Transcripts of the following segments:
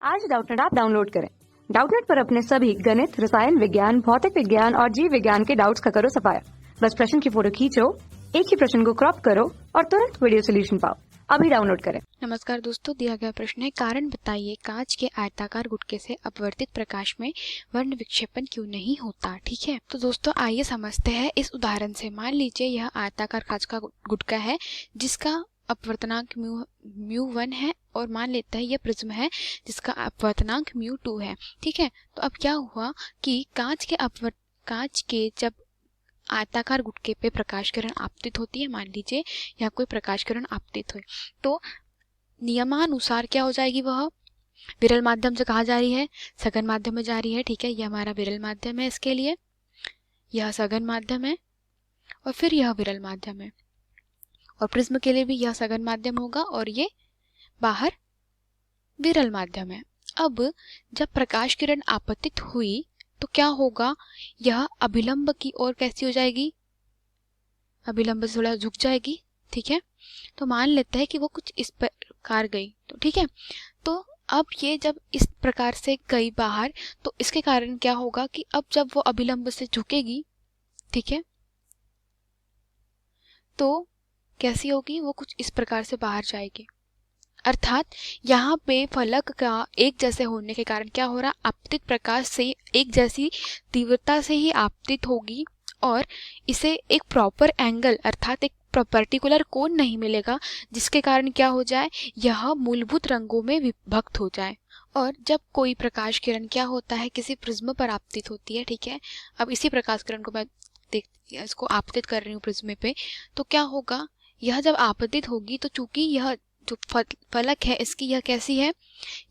आज Doubtnut app download करें। Doubtnut पर अपने सभी गणित, रसायन विज्ञान, भौतिक विज्ञान और जीव विज्ञान के डाउट्स का करो सफाया। बस प्रश्न की फोटो खींचो, एक ही प्रश्न को क्रॉप करो और तुरंत वीडियो सोल्यूशन पाओ। अभी डाउनलोड करें। नमस्कार दोस्तों, दिया गया प्रश्न है, कारण बताइए कांच के आयताकार गुटके से अपवर्तित प्रकाश में वर्ण विक्षेपण क्यों नहीं होता। ठीक है, तो दोस्तों आइए समझते हैं इस उदाहरण से। मान लीजिए यह आयताकार कांच का गुटका है जिसका अपवर्तनांक म्यू 1 है और मान लेते हैं यह प्रिज्म है जिसका अपवर्तनांक म्यू 2 है। ठीक है, तो अब क्या हुआ कि कांच के जब आयताकार गुटके पे प्रकाश किरण आपतित होती है, मान लीजिए यहाँ कोई प्रकाश किरण आपतित हुई, तो नियमानुसार क्या हो जाएगी, वह विरल माध्यम से कहाँ जा रही है, सघन माध्यम में जा रही है। ठीक है, यह हमारा विरल माध्यम है, इसके लिए यह सघन माध्यम है और फिर यह विरल माध्यम है, और प्रिज्म के लिए भी यह सघन माध्यम होगा और ये बाहर विरल माध्यम है। अब जब प्रकाश किरण आपतित हुई तो क्या होगा, यह अभिलंब की ओर कैसी हो जाएगी, अभिलंब से थोड़ा झुक जाएगी। ठीक है, तो मान लेते हैं कि वो कुछ इस प्रकार गई, तो ठीक है, तो अब ये जब इस प्रकार से गई बाहर तो इसके कारण क्या होगा कि अब जब वो अभिलंब से झुकेगी, ठीक है, तो कैसी होगी, वो कुछ इस प्रकार से बाहर जाएगी। अर्थात यहाँ पे फलक का एक जैसे होने के कारण क्या हो रहा, आपतित प्रकाश से एक जैसी तीव्रता से ही आपतित होगी और इसे एक प्रॉपर एंगल अर्थात एक पर्टिकुलर कोण नहीं मिलेगा, जिसके कारण क्या हो जाए, यह मूलभूत रंगों में विभक्त हो जाए। और जब कोई प्रकाश किरण क्या होता है, किसी प्रिज्म पर आपतित होती है। ठीक है, अब इसी प्रकाश किरण को मैं इसको आपतित कर रही हूँ प्रिज्म पे, तो क्या होगा, यह जब आपतित होगी तो चूंकि यह जो फलक है इसकी यह कैसी है,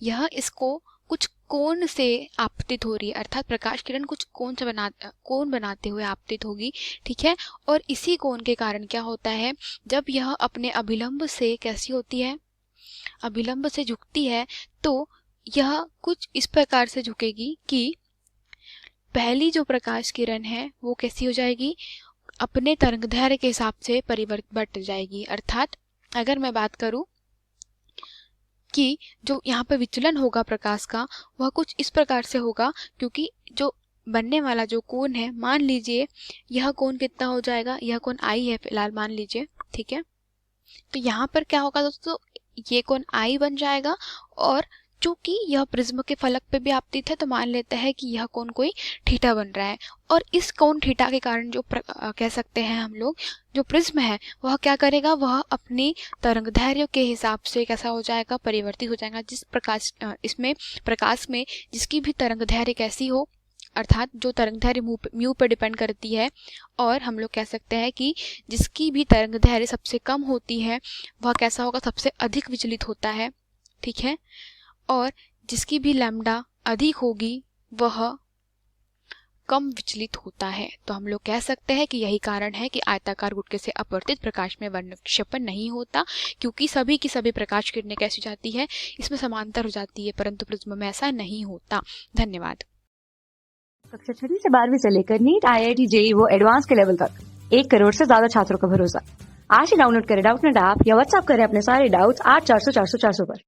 यह इसको कुछ कोण से आपतित हो रही है, अर्थात प्रकाश किरण कुछ कोण बनाते हुए आपतित होगी। ठीक है, और इसी कोण के कारण क्या होता है, जब यह अपने अभिलंब से कैसी होती है, अभिलंब से झुकती है, तो यह कुछ इस प्रकार से झुकेगी कि पहली जो प्रकाश किरण है वो कैसी हो जाएगी, अपने तरंगदैर्घ्य के हिसाब से परिवर्तित जाएगी। अर्थात अगर मैं बात करूं कि जो यहाँ पे विचलन होगा प्रकाश का, वह कुछ इस प्रकार से होगा, क्योंकि जो बनने वाला जो कोण है, मान लीजिए यह कोण कितना हो जाएगा, यह कोण आई है फिलहाल मान लीजिए। ठीक है, तो यहाँ पर क्या होगा दोस्तों, ये कोण आई बन जाएगा और चूंकि यह प्रिज्म के फलक पे भी आपतित है तो मान लेते हैं कि यह कोण कोई थीटा बन रहा है, और इस कोण थीटा के कारण जो कह सकते हैं हम लोग, जो प्रिज्म है वह क्या करेगा, वह अपनी तरंगदैर्घ्य के हिसाब से कैसा हो जाएगा, परिवर्तित हो जाएगा। जिस प्रकाश इसमें प्रकाश में जिसकी भी तरंगदैर्घ्य कैसी हो, अर्थात जो तरंगदैर्घ्य म्यू पर डिपेंड करती है, और हम लोग कह सकते हैं कि जिसकी भी तरंगदैर्घ्य सबसे कम होती है वह कैसा होगा, सबसे अधिक विचलित होता है। ठीक है, और जिसकी भी लैम्डा अधिक होगी वह कम विचलित होता है। तो हम लोग कह सकते हैं कि यही कारण है कि आयताकार गुटके से अपवर्तित प्रकाश में वर्ण विक्षेपण नहीं होता, क्योंकि सभी की सभी प्रकाश किरणें कैसी जाती है, इसमें समांतर हो जाती है, परंतु प्रिज्म में ऐसा नहीं होता। धन्यवाद। कक्षा 6 से 12वीं से लेकर नीट, IIT, JEE वो एडवांस के लेवल तक 1 करोड़ से ज्यादा छात्रों का भरोसा। आज ही डाउनलोड करें डाउटनेट ऐप या व्हाट्सएप करें अपने सारे डाउट्स 8400 400 400 पर।